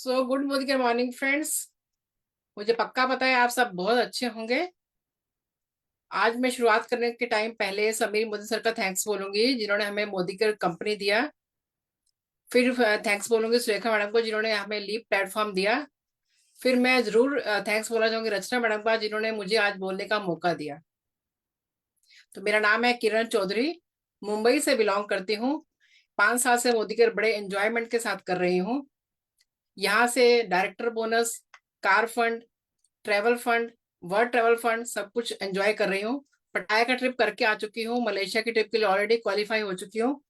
Good morning friends. मुझे पक्का पता है आप सब बहुत अच्छे होंगे। आज मैं शुरुआत करने के टाइम पहले समीर मोदी सर का थैंक्स बोलूंगी जिन्होंने हमें मोदी कर कंपनी दिया। फिर थैंक्स बोलूंगी सुरेखा मैडम को जिन्होंने हमें लीप प्लेटफॉर्म दिया। फिर मैं जरूर थैंक्स बोलना चाहूंगी रचना मैडम का जिन्होंने मुझे आज बोलने का मौका दिया। तो मेरा नाम है किरण चौधरी, मुंबई से बिलोंग करती हूँ। 5 साल से मोदी कर बड़े एंजॉयमेंट के साथ कर रही हूँ। यहाँ से director bonus, car fund, travel fund, world travel fund सब कुछ एंजॉय कर रही हूँ। पटाया का ट्रिप करके आ चुकी हूँ। मलेशिया की ट्रिप के लिए ऑलरेडी क्वालिफाई हो चुकी हूँ।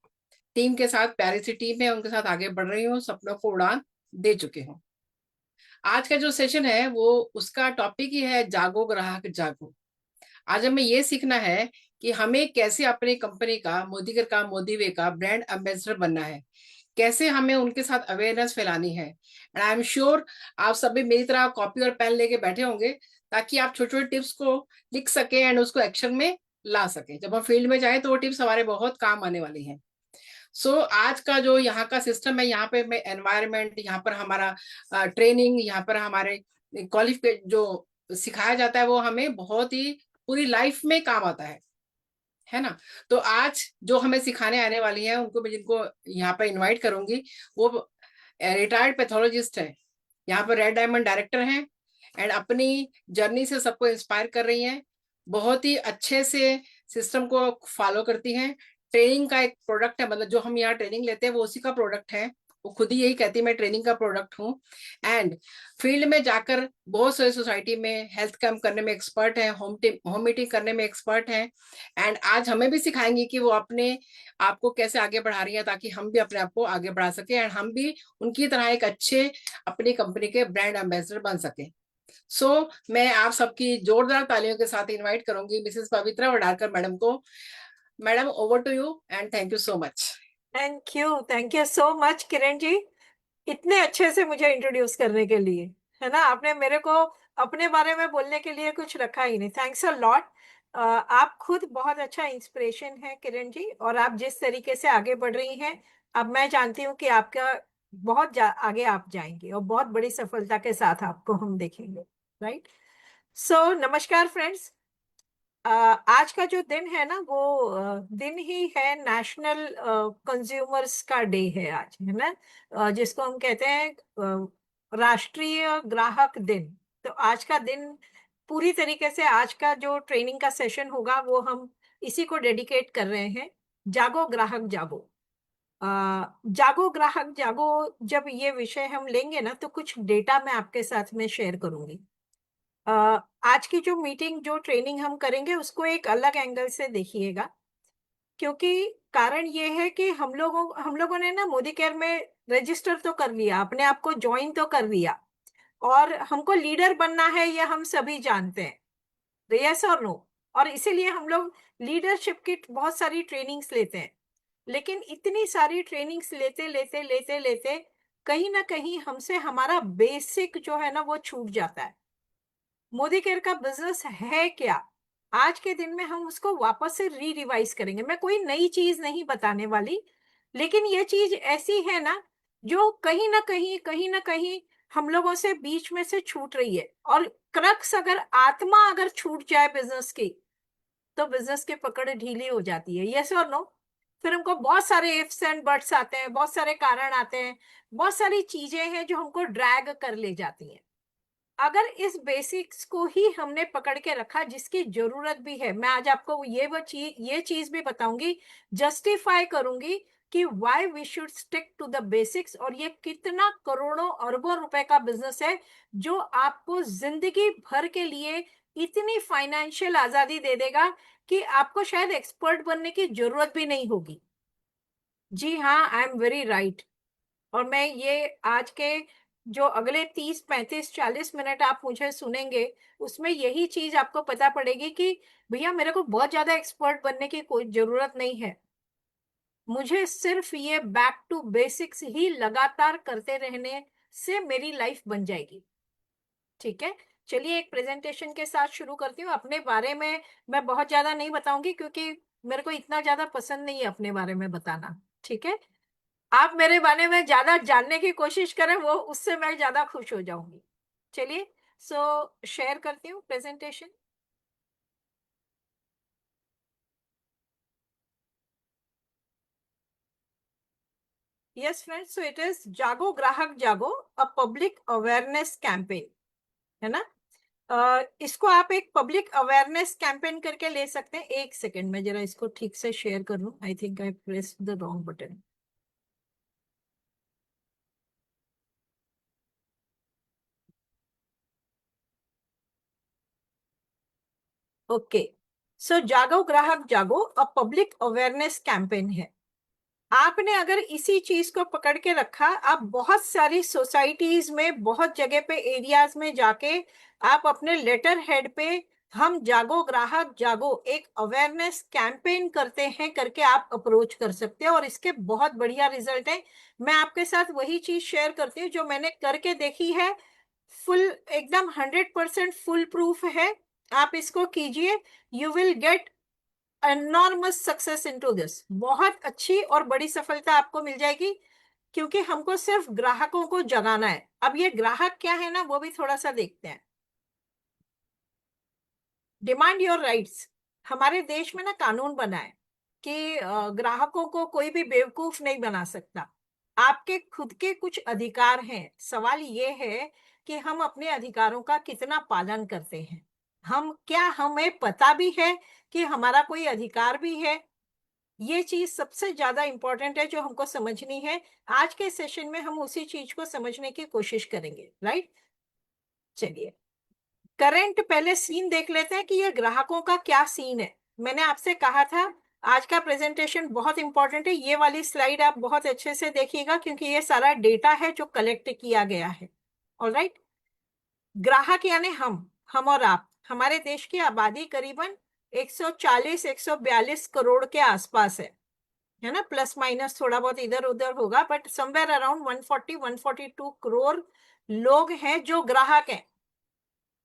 टीम के साथ, प्यारी सी टीम है, उनके साथ आगे बढ़ रही हूँ। सपनों को उड़ान दे चुकी हूँ। आज का जो सेशन है वो उसका टॉपिक ही है जागो ग्राहक जागो। आज हमें ये सीखना है कि हमें कैसे अपनी कंपनी का, मोदीगर का, मोदी वे का ब्रांड एम्बेसडर बनना है। कैसे हमें उनके साथ अवेयरनेस फैलानी है। एंड आई एम श्योर आप सभी मेरी तरह कॉपी और पेन लेके बैठे होंगे ताकि आप छोटे छोटे टिप्स को लिख सके एंड उसको एक्शन में ला सके। जब हम फील्ड में जाए तो वो टिप्स हमारे बहुत काम आने वाली हैं। आज का जो यहाँ का सिस्टम है, यहाँ पे मैं एनवायरनमेंट, यहाँ पर हमारा ट्रेनिंग, यहाँ पर हमारे क्वालिफिकेट जो सिखाया जाता है वो हमें बहुत ही पूरी लाइफ में काम आता है ना। तो आज जो हमें सिखाने आने वाली है उनको मैं जिनको यहाँ पर इनवाइट करूंगी वो रिटायर्ड पैथोलॉजिस्ट है, यहाँ पर रेड डायमंड डायरेक्टर हैं एंड अपनी जर्नी से सबको इंस्पायर कर रही हैं। बहुत ही अच्छे से सिस्टम को फॉलो करती हैं। ट्रेनिंग का एक प्रोडक्ट है, मतलब जो हम यहाँ ट्रेनिंग लेते हैं वो उसी का प्रोडक्ट है। वो खुद ही यही कहती है मैं ट्रेनिंग का प्रोडक्ट हूँ। एंड फील्ड में जाकर बहुत सारी सोसाइटी में हेल्थ कैंप करने में एक्सपर्ट है, होम मीटिंग करने में एक्सपर्ट है। एंड आज हमें भी सिखाएंगे कि वो अपने आप को कैसे आगे बढ़ा रही है ताकि हम भी अपने आप को आगे बढ़ा सके एंड हम भी उनकी तरह एक अच्छे अपनी कंपनी के ब्रांड एम्बेसडर बन सके। मैं आप सबकी जोरदार तालियों के साथ इनवाइट करूंगी मिसेस पवित्रा वडारकर मैडम को। Madam, over to you and thank you so much. Thank you so much Kiran ji, इतने अच्छे से मुझे इंट्रोड्यूस करने के लिए। है ना, आपने मेरे को अपने बारे में बोलने के लिए कुछ रखा ही नहीं। Thanks a lot. आप खुद बहुत अच्छा इंस्पिरेशन है किरण जी, और आप जिस तरीके से आगे बढ़ रही हैं, अब मैं जानती हूँ कि आपका आगे आप जाएंगे और बहुत बड़ी सफलता के साथ आपको हम देखेंगे। राइट। नमस्कार फ्रेंड्स। आज का जो दिन है ना, वो दिन ही है नेशनल कंज्यूमर्स का डे है आज, है ना। जिसको हम कहते हैं राष्ट्रीय ग्राहक दिन। तो आज का दिन पूरी तरीके से, आज का जो ट्रेनिंग का सेशन होगा वो हम इसी को डेडिकेट कर रहे हैं। जागो ग्राहक जागो। जागो ग्राहक जागो, जब ये विषय हम लेंगे ना तो कुछ डेटा मैं आपके साथ में शेयर करूंगी। अ, आज की जो मीटिंग, जो ट्रेनिंग हम करेंगे, उसको एक अलग एंगल से देखिएगा। क्योंकि कारण ये है कि हम लोगों ने ना मोदी केयर में रजिस्टर तो कर लिया, अपने आप को ज्वाइन तो कर लिया, और हमको लीडर बनना है ये हम सभी जानते हैं। यस और नो। और इसीलिए हम लोग लीडरशिप की बहुत सारी ट्रेनिंग्स लेते हैं। लेकिन इतनी सारी ट्रेनिंग्स लेते लेते लेते लेते कहीं ना कहीं हमसे हमारा बेसिक जो है ना वो छूट जाता है। मोदी केयर का बिजनेस है क्या? आज के दिन में हम उसको वापस से री रिवाइज करेंगे। मैं कोई नई चीज नहीं बताने वाली, लेकिन ये चीज ऐसी है ना जो कहीं ना कहीं हम लोगों से बीच में से छूट रही है। और क्रक्स, अगर आत्मा अगर छूट जाए बिजनेस की, तो बिजनेस की पकड़ ढीली हो जाती है। यस और नो। फिर हमको बहुत सारे इफ्स एंड बट्स आते हैं, बहुत सारे कारण आते हैं, बहुत सारी चीजें हैं जो हमको ड्रैग कर ले जाती हैं। अगर इस बेसिक्स को ही हमने पकड़ के रखा, जिसकी जरूरत भी है, मैं आज आपको ये चीज भी बताऊंगी, जस्टिफाई करूंगी कि why we should stick to the basics. और ये कितना करोड़ों अरबों रुपए का बिजनेस है जो आपको जिंदगी भर के लिए इतनी फाइनेंशियल आजादी दे देगा कि आपको शायद एक्सपर्ट बनने की जरूरत भी नहीं होगी। जी हाँ, आई एम वेरी राइट। और मैं ये आज के जो अगले 30 35 40 मिनट आप मुझे सुनेंगे, उसमें यही चीज आपको पता पड़ेगी कि भैया मेरे को बहुत ज्यादा एक्सपर्ट बनने की कोई जरूरत नहीं है। मुझे सिर्फ ये बैक टू बेसिक्स ही लगातार करते रहने से मेरी लाइफ बन जाएगी। ठीक है। चलिए एक प्रेजेंटेशन के साथ शुरू करती हूँ। अपने बारे में मैं बहुत ज्यादा नहीं बताऊंगी, क्योंकि मेरे को इतना ज्यादा पसंद नहीं है अपने बारे में बताना। ठीक है। आप मेरे बारे में ज्यादा जानने की कोशिश करें, वो उससे मैं ज्यादा खुश हो जाऊंगी। चलिए, शेयर करती हूँ presentation. Yes friends, so it is जागो ग्राहक जागो, अ पब्लिक अवेयरनेस कैंपेन, है ना। इसको आप एक पब्लिक अवेयरनेस कैंपेन करके ले सकते हैं। एक सेकेंड में जरा इसको ठीक से शेयर कर लूं। I think I press the wrong button. Okay, so Jago Grahak जागो अ पब्लिक अवेयरनेस कैंपेन है। आपने अगर इसी चीज को पकड़ के रखा, आप बहुत सारी सोसाइटीज में, बहुत जगह पे, एरियाज में जाके आप अपने लेटर हेड पे हम जागो ग्राहक जागो एक अवेयरनेस कैंपेन करते हैं करके आप अप्रोच कर सकते हैं, और इसके बहुत बढ़िया रिजल्ट है। मैं आपके साथ वही चीज शेयर करती हूँ जो मैंने करके देखी है। फुल, एकदम 100% फुल प्रूफ है। आप इसको कीजिए, you will get enormous success into this. बहुत अच्छी और बड़ी सफलता आपको मिल जाएगी, क्योंकि हमको सिर्फ ग्राहकों को जगाना है। अब ये ग्राहक क्या है ना, वो भी थोड़ा सा देखते हैं। Demand your rights. हमारे देश में ना कानून बना है कि ग्राहकों को कोई भी बेवकूफ नहीं बना सकता। आपके खुद के कुछ अधिकार हैं। सवाल ये है कि हम अपने अधिकारों का कितना पालन करते हैं। हम क्या, हमें पता भी है कि हमारा कोई अधिकार भी है। ये चीज सबसे ज्यादा इंपॉर्टेंट है जो हमको समझनी है। आज के सेशन में हम उसी चीज को समझने की कोशिश करेंगे, राइट। चलिए, करंट पहले सीन देख लेते हैं कि ये ग्राहकों का क्या सीन है। मैंने आपसे कहा था आज का प्रेजेंटेशन बहुत इंपॉर्टेंट है। ये वाली स्लाइड आप बहुत अच्छे से देखिएगा, क्योंकि ये सारा डेटा है जो कलेक्ट किया गया है। ऑलराइट, ग्राहक यानी हम और आप। हमारे देश की आबादी करीबन 140 142 करोड़ के आसपास है ना। प्लस माइनस थोड़ा बहुत इधर उधर होगा, बट समवेयर अराउंड 140 142 करोड़ लोग हैं जो ग्राहक हैं।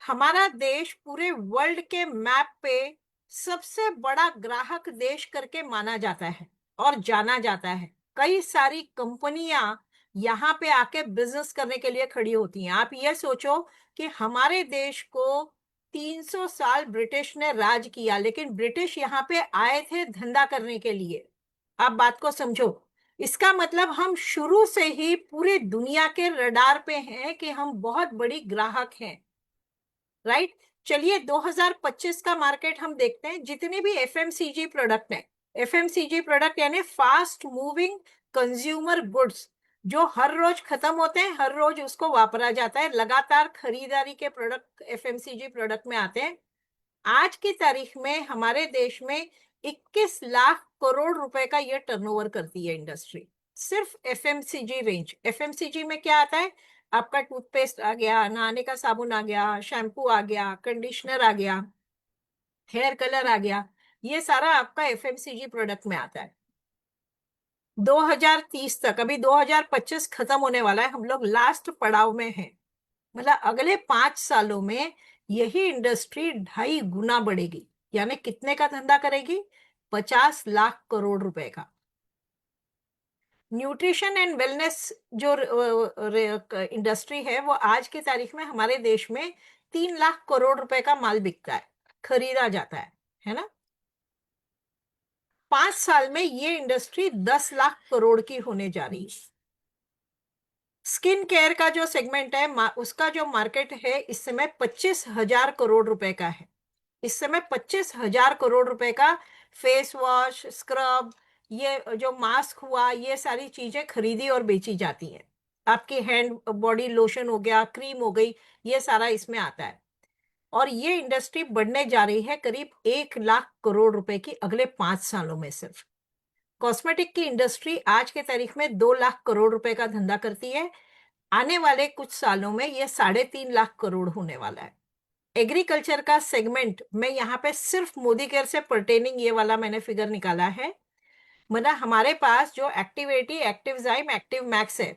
हमारा देश पूरे वर्ल्ड के मैप पे सबसे बड़ा ग्राहक देश करके माना जाता है और जाना जाता है। कई सारी कंपनियां यहाँ पे आके बिजनेस करने के लिए खड़ी होती हैं। आप ये सोचो कि हमारे देश को 300 साल ब्रिटिश ने राज किया, लेकिन ब्रिटिश यहाँ पे आए थे धंधा करने के लिए। आप बात को समझो। इसका मतलब हम शुरू से ही पूरी दुनिया के रडार पे हैं कि हम बहुत बड़ी ग्राहक हैं, राइट। चलिए, 2025 का मार्केट हम देखते हैं। जितने भी एफएमसीजी प्रोडक्ट है, एफएमसीजी प्रोडक्ट यानी फास्ट मूविंग कंज्यूमर गुड्स, जो हर रोज खत्म होते हैं, हर रोज उसको वापरा जाता है, लगातार खरीदारी के प्रोडक्ट एफएमसीजी प्रोडक्ट में आते हैं। आज की तारीख में हमारे देश में 21 लाख करोड़ रुपए का यह टर्नओवर करती है इंडस्ट्री, सिर्फ एफएमसीजी रेंज। एफएमसीजी में क्या आता है? आपका टूथपेस्ट आ गया, नहाने का साबुन आ गया, शैम्पू आ गया, कंडीशनर आ गया, हेयर कलर आ गया। ये सारा आपका एफएमसीजी प्रोडक्ट में आता है। 2030 तक, अभी 2025 खत्म होने वाला है, हम लोग लास्ट पड़ाव में हैं। मतलब अगले 5 सालों में यही इंडस्ट्री 2.5 गुना बढ़ेगी। यानी कितने का धंधा करेगी? 50 लाख करोड़ रुपए का। न्यूट्रिशन एंड वेलनेस जो इंडस्ट्री है, वो आज की तारीख में हमारे देश में 3 लाख करोड़ रुपए का माल बिकता है, खरीदा जाता है ना। 5 साल में ये इंडस्ट्री 10 लाख करोड़ की होने जा रही है। स्किन केयर का जो सेगमेंट है, उसका जो मार्केट है इस समय 25,000 करोड़ रुपए का है। इस समय 25,000 करोड़ रुपए का फेस वॉश, स्क्रब, ये जो मास्क हुआ, ये सारी चीजें खरीदी और बेची जाती हैं। आपकी हैंड बॉडी लोशन हो गया, क्रीम हो गई, ये सारा इसमें आता है। और ये इंडस्ट्री बढ़ने जा रही है करीब 1 लाख करोड़ रुपए की अगले 5 सालों में। सिर्फ कॉस्मेटिक की इंडस्ट्री आज के तारीख में 2 लाख करोड़ रुपए का धंधा करती है। आने वाले कुछ सालों में ये 3.5 लाख करोड़ होने वाला है। एग्रीकल्चर का सेगमेंट, मैं यहाँ पे सिर्फ मोदी केयर से पर्टेनिंग ये वाला मैंने फिगर निकाला है। मतलब हमारे पास जो एक्टिव 80, एक्टिव एक्टिव मैक्स है,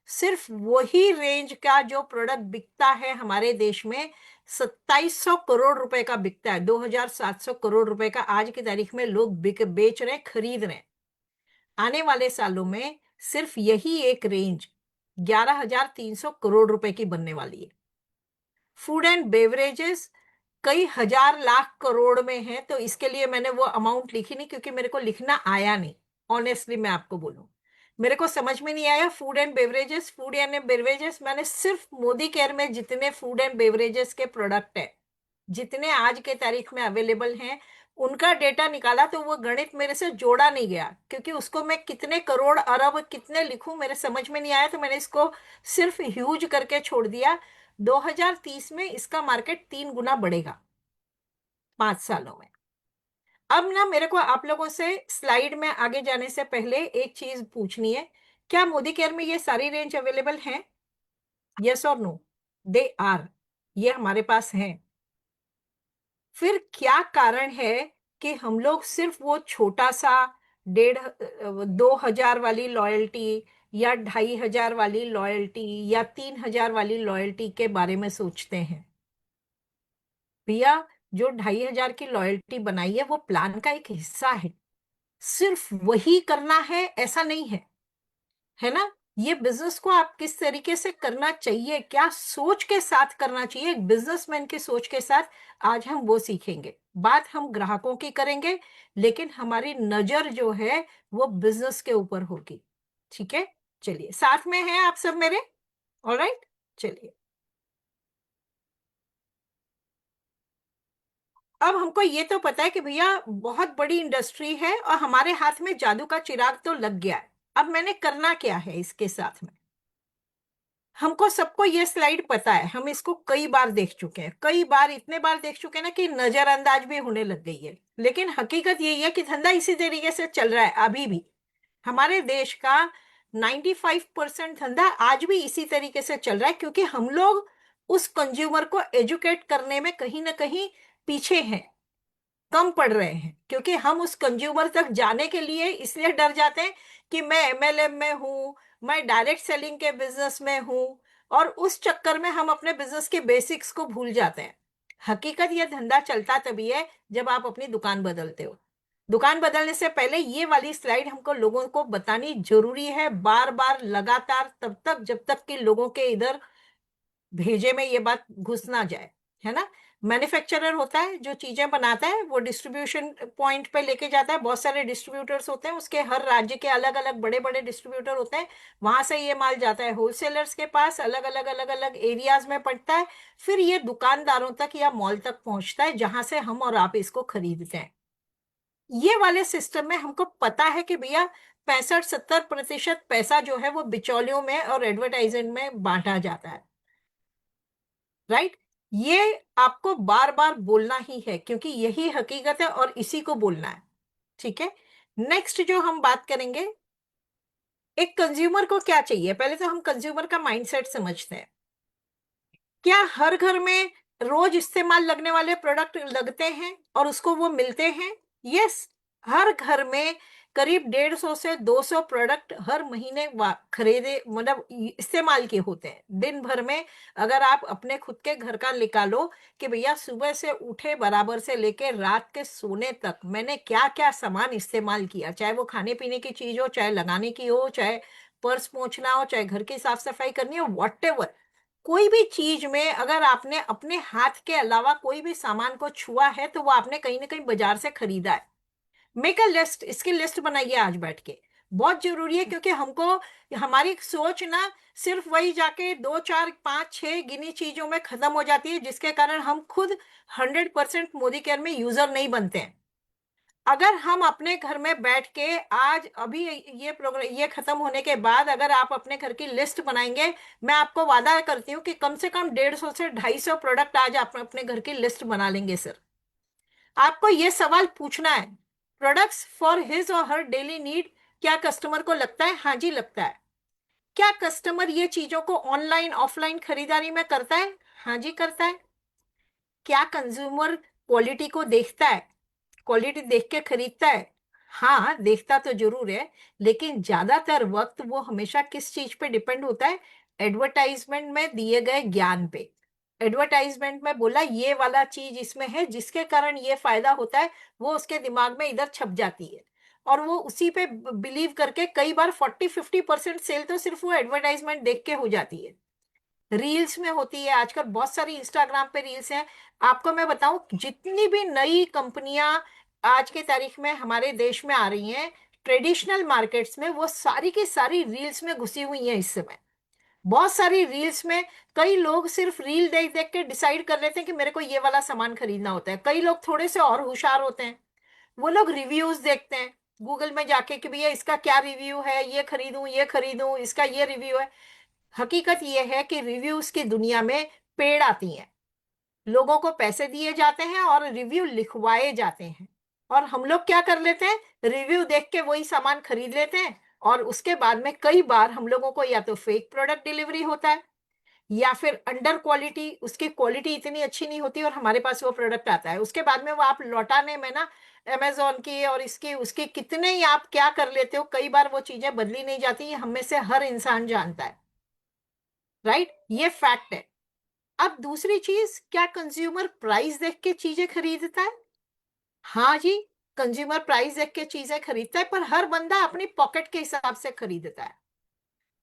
सिर्फ वही रेंज का जो प्रोडक्ट बिकता है हमारे देश में 2700 करोड़ रुपए का बिकता है। 2700 करोड़ रुपए का आज की तारीख में लोग बेच रहे हैं, खरीद रहे हैं। आने वाले सालों में सिर्फ यही एक रेंज 11,300 करोड़ रुपए की बनने वाली है। फूड एंड बेवरेजेस कई हजार लाख करोड़ में है, तो इसके लिए मैंने वो अमाउंट लिखी नहीं, क्योंकि मेरे को लिखना आया नहीं। ऑनेस्टली मैं आपको बोलूं, मेरे को समझ में नहीं आया फूड एंड बेवरेजेस। मैंने सिर्फ मोदी केयर में जितने फूड एंड बेवरेजेस के प्रोडक्ट है, जितने आज के तारीख में अवेलेबल हैं, उनका डेटा निकाला, तो वो गणित मेरे से जोड़ा नहीं गया, क्योंकि उसको मैं कितने करोड़ अरब कितने लिखूं मेरे समझ में नहीं आया, तो मैंने इसको सिर्फ ह्यूज करके छोड़ दिया। 2030 में इसका मार्केट 3 गुना बढ़ेगा, 5 सालों में। अब ना मेरे को आप लोगों से स्लाइड में आगे जाने से पहले एक चीज पूछनी है। क्या मोदी केयर में ये सारी रेंज अवेलेबल है? यस और नो? दे आर, ये हमारे पास है। फिर क्या कारण है कि हम लोग सिर्फ वो छोटा सा 1,500-2,000 वाली लॉयल्टी, या 2,500 वाली लॉयल्टी, या 3,000 वाली लॉयल्टी के बारे में सोचते हैं? भैया, जो 2,500 की लॉयल्टी बनाई है वो प्लान का एक हिस्सा है, सिर्फ वही करना है ऐसा नहीं है, है ना? ये बिजनेस को आप किस तरीके से करना चाहिए, क्या सोच के साथ करना चाहिए, एक बिजनेसमैन की सोच के साथ, आज हम वो सीखेंगे। बात हम ग्राहकों की करेंगे, लेकिन हमारी नजर जो है वो बिजनेस के ऊपर होगी। ठीक है, चलिए, साथ में हैं आप सब मेरे? ऑलराइट, चलिए। अब हमको ये तो पता है कि भैया बहुत बड़ी इंडस्ट्री है और हमारे हाथ में जादू का चिराग तो लग गया है। अब मैंने करना क्या है इसके साथ में? हमको सबको ये स्लाइड पता है, हम इसको कई बार देख चुके हैं, कई बार, इतने बार देख चुके हैं ना कि नजरअंदाज भी होने लग गई है। लेकिन हकीकत यही है कि धंधा इसी तरीके से चल रहा है अभी भी। हमारे देश का 95% धंधा आज भी इसी तरीके से चल रहा है, क्योंकि हम लोग उस कंज्यूमर को एजुकेट करने में कहीं ना कहीं पीछे हैं, कम पड़ रहे हैं, क्योंकि हम उस कंज्यूमर तक जाने के लिए इसलिए डर जाते हैं कि मैं एमएलएम में हूं, मैं डायरेक्ट सेलिंग के बिजनेस में हूं, और उस चक्कर में हम अपने बिजनेस के बेसिक्स को भूल जाते हैं। हकीकत ये धंधा चलता तभी है जब आप अपनी दुकान बदलते हो। दुकान बदलने से पहले ये वाली स्लाइड हमको लोगों को बतानी जरूरी है, बार बार लगातार, तब तक जब तक कि लोगों के इधर भेजे में ये बात घुस ना जाए, है ना? मैन्युफैक्चरर होता है जो चीजें बनाता है, वो डिस्ट्रीब्यूशन पॉइंट पे लेके जाता है, बहुत सारे डिस्ट्रीब्यूटर्स होते हैं, उसके हर राज्य के अलग अलग बड़े बड़े डिस्ट्रीब्यूटर होते हैं, वहां से ये माल जाता है होलसेलर्स के पास, अलग अलग एरियाज में पड़ता है, फिर ये दुकानदारों तक या मॉल तक पहुंचता है, जहां से हम और आप इसको खरीदते हैं। ये वाले सिस्टम में हमको पता है कि भैया 65-70% पैसा जो है वो बिचौलियों में और एडवर्टाइजमेंट में बांटा जाता है। राइट? ये आपको बार बार बोलना ही है, क्योंकि यही हकीकत है और इसी को बोलना है। ठीक है, नेक्स्ट जो हम बात करेंगे, एक कंज्यूमर को क्या चाहिए, पहले तो हम कंज्यूमर का माइंडसेट समझते हैं। क्या हर घर में रोज इस्तेमाल लगने वाले प्रोडक्ट लगते हैं और उसको वो मिलते हैं? यस, हर घर में करीब 150 से 200 प्रोडक्ट हर महीने खरीदे, मतलब इस्तेमाल के होते हैं दिन भर में। अगर आप अपने खुद के घर का निकालो कि भैया सुबह से उठे बराबर से लेके रात के सोने तक मैंने क्या क्या सामान इस्तेमाल किया, चाहे वो खाने पीने की चीज हो, चाहे लगाने की हो, चाहे पर्स पोंछना हो, चाहे घर की साफ सफाई करनी हो, वॉट एवर, कोई भी चीज में अगर आपने अपने हाथ के अलावा कोई भी सामान को छुआ है तो वो आपने कहीं ना कहीं बाजार से खरीदा है। मेक अ लिस्ट, इसकी लिस्ट बनाइए आज बैठ के, बहुत जरूरी है, क्योंकि हमको हमारी सोच ना सिर्फ वही जाके 2 4 5 6 गिनी चीजों में खत्म हो जाती है, जिसके कारण हम खुद 100% मोदी केयर में यूजर नहीं बनते हैं। अगर हम अपने घर में बैठ के आज अभी ये प्रोग्राम ये खत्म होने के बाद अगर आप अपने घर की लिस्ट बनाएंगे, मैं आपको वादा करती हूँ कि कम से कम 150 से 250 प्रोडक्ट आज आप अपने घर की लिस्ट बना लेंगे सर। आपको ये सवाल पूछना है, प्रोडक्ट्स फॉर हिज और हर डेली नीड, क्या कस्टमर को लगता है? हाँ जी लगता है। क्या कस्टमर ये चीजों को ऑनलाइन ऑफलाइन खरीदारी में करता है? हाँ जी करता है। क्या कंज्यूमर क्वालिटी को देखता है, क्वालिटी देख के खरीदता है? हाँ देखता तो जरूर है, लेकिन ज्यादातर वक्त वो हमेशा किस चीज पे डिपेंड होता है? एडवर्टाइजमेंट में दिए गए ज्ञान पे। एडवर्टाइजमेंट में बोला ये वाला चीज इसमें है जिसके कारण ये फायदा होता है, वो उसके दिमाग में इधर छप जाती है। और वो उसी पे बिलीव करके कई बार 40-50% सेल तो सिर्फ वो एडवर्टाइजमेंट देख के हो जाती है। रील्स में होती है, आजकल बहुत सारी इंस्टाग्राम पे रील्स हैं। आपको मैं बताऊं, जितनी भी नई कंपनियां आज के तारीख में हमारे देश में आ रही हैं ट्रेडिशनल मार्केट्स में, वो सारी की सारी रील्स में घुसी हुई हैं इस समय। बहुत सारी रील्स में कई लोग सिर्फ रील देख देख के डिसाइड कर लेते हैं कि मेरे को ये वाला सामान खरीदना होता है। कई लोग थोड़े से और होशियार होते हैं, वो लोग रिव्यूज देखते हैं गूगल में जाके कि भैया इसका क्या रिव्यू है, ये खरीदूं, इसका ये रिव्यू है। हकीकत ये है कि रिव्यूज की दुनिया में पेड़ आती हैं, लोगों को पैसे दिए जाते हैं और रिव्यू लिखवाए जाते हैं, और हम लोग क्या कर लेते हैं, रिव्यू देख के वही सामान खरीद लेते हैं। और उसके बाद में कई बार हम लोगों को या तो फेक प्रोडक्ट डिलीवरी होता है, या फिर अंडर क्वालिटी, उसकी क्वालिटी इतनी अच्छी नहीं होती और हमारे पास वो प्रोडक्ट आता है। उसके बाद में वो आप लौटाने में ना, अमेजोन की और इसकी उसकी कितने ही आप क्या कर लेते हो, कई बार वो चीजें बदली नहीं जाती, ये हम में से हर इंसान जानता है। राइट, ये फैक्ट है। अब दूसरी चीज, क्या कंज्यूमर प्राइस देख के चीजें खरीदता है? हाँ जी, कंज्यूमर प्राइस देख के चीजें खरीदता है, पर हर बंदा अपनी पॉकेट के हिसाब से खरीदता है।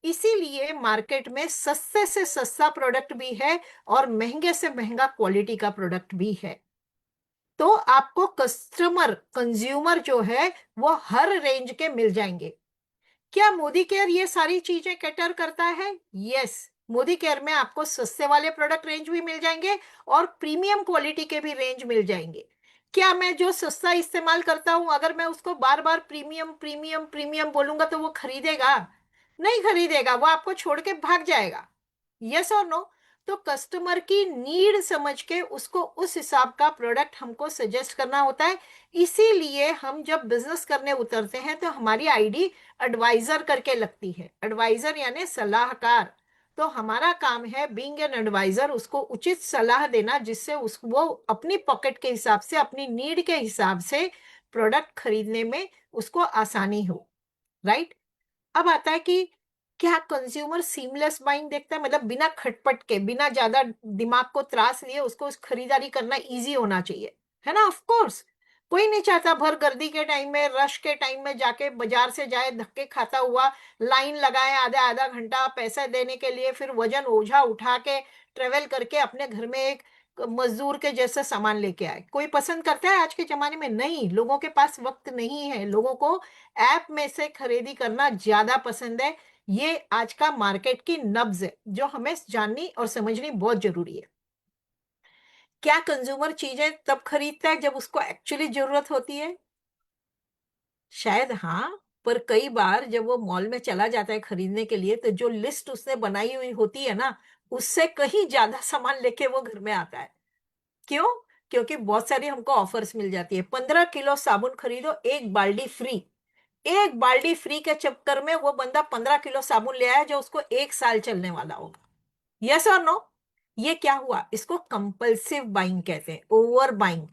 इसीलिए मार्केट में सस्ते से सस्ता प्रोडक्ट भी है और महंगे से महंगा क्वालिटी का प्रोडक्ट भी है। तो आपको कस्टमर कंज्यूमर जो है वो हर रेंज के मिल जाएंगे। क्या मोदी केयर ये सारी चीजें कैटर करता है? यस, मोदी केयर में आपको सस्ते वाले प्रोडक्ट रेंज भी मिल जाएंगे और प्रीमियम क्वालिटी के भी रेंज मिल जाएंगे। क्या मैं जो सस्ता इस्तेमाल करता हूं, अगर मैं उसको बार बार प्रीमियम प्रीमियम प्रीमियम बोलूंगा तो वो खरीदेगा? नहीं खरीदेगा, वो आपको छोड़ के भाग जाएगा। यस और नो? तो कस्टमर की नीड समझ के उसको उस हिसाब का प्रोडक्ट हमको सजेस्ट करना होता है। इसीलिए हम जब बिजनेस करने उतरते हैं तो हमारी आईडी एडवाइजर करके लगती है। एडवाइजर यानी सलाहकार। तो हमारा काम है बीइंग एन एडवाइजर, उसको उचित सलाह देना जिससे उस वो अपनी पॉकेट के हिसाब से, अपनी नीड के हिसाब से प्रोडक्ट खरीदने में उसको आसानी हो। राइट। अब आता है कि क्या कंज्यूमर सीमलेस बाइंग देखता है, मतलब बिना खटपट के, बिना ज्यादा दिमाग को त्रास लिए उसको खरीदारी करना इजी होना चाहिए, है ना? ऑफ कोर्स, कोई नहीं चाहता भर गर्दी के टाइम में, रश के टाइम में जाके बाजार से जाए धक्के खाता हुआ, लाइन लगाए आधा आधा घंटा पैसा देने के लिए, फिर वजन ओझा उठा के ट्रेवल करके अपने घर में एक मजदूर के जैसा सामान लेके आए। कोई पसंद करता है आज के जमाने में? नहीं, लोगों के पास वक्त नहीं है, लोगों को ऐप में से खरीदी करना ज्यादा पसंद है। ये आज का मार्केट की नब्ज है जो हमें जाननी और समझनी बहुत जरूरी है। क्या कंज्यूमर चीजें तब खरीदता है जब उसको एक्चुअली जरूरत होती है? शायद हाँ, पर कई बार जब वो मॉल में चला जाता है खरीदने के लिए, तो जो लिस्ट उसने बनाई हुई होती है ना, उससे कहीं ज्यादा सामान लेके वो घर में आता है। क्यों? क्योंकि बहुत सारी हमको ऑफर्स मिल जाती है, 15 किलो साबुन खरीदो 1 बाल्टी फ्री। 1 बाल्टी फ्री के चक्कर में वो बंदा 15 किलो साबुन ले आया जो उसको 1 साल चलने वाला होगा। यस और नो? ये क्या हुआ? इसको कंपल्सिव बाइंग कहते हैं, ओवर बाइंग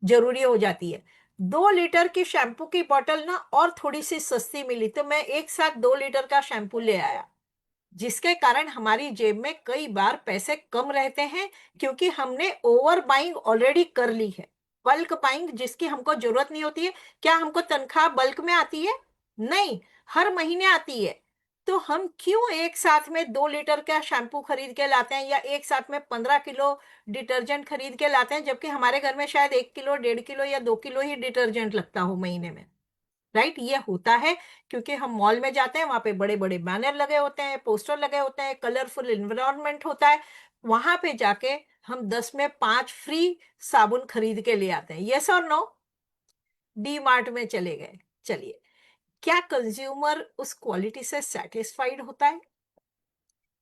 जरूरी हो जाती है। 2 लीटर की शैम्पू की बोतल ना और थोड़ी सी सस्ती मिली तो मैं एक साथ 2 लीटर का शैम्पू ले आया, जिसके कारण हमारी जेब में कई बार पैसे कम रहते हैं, क्योंकि हमने ओवर बाइंग ऑलरेडी कर ली है। बल्क बाइंग जिसकी हमको जरूरत नहीं होती है। क्या हमको तनख्वाह बल्क में आती है? नहीं, हर महीने आती है। तो हम क्यों एक साथ में 2 लीटर का शैम्पू खरीद के लाते हैं, या एक साथ में 15 किलो डिटर्जेंट खरीद के लाते हैं, जबकि हमारे घर में शायद 1 किलो, 1.5 किलो या 2 किलो ही डिटर्जेंट लगता हो महीने में। राइट, ये होता है क्योंकि हम मॉल में जाते हैं, वहां पे बड़े बड़े बैनर लगे होते हैं, पोस्टर लगे होते हैं, कलरफुल इन्वायरमेंट होता है। वहां पे जाके हम 10 में 5 फ्री साबुन खरीद के ले आते हैं। यस और नो? डी मार्ट में चले गए, चलिए, क्या कंज्यूमर उस क्वालिटी से सेटिस्फाइड होता है?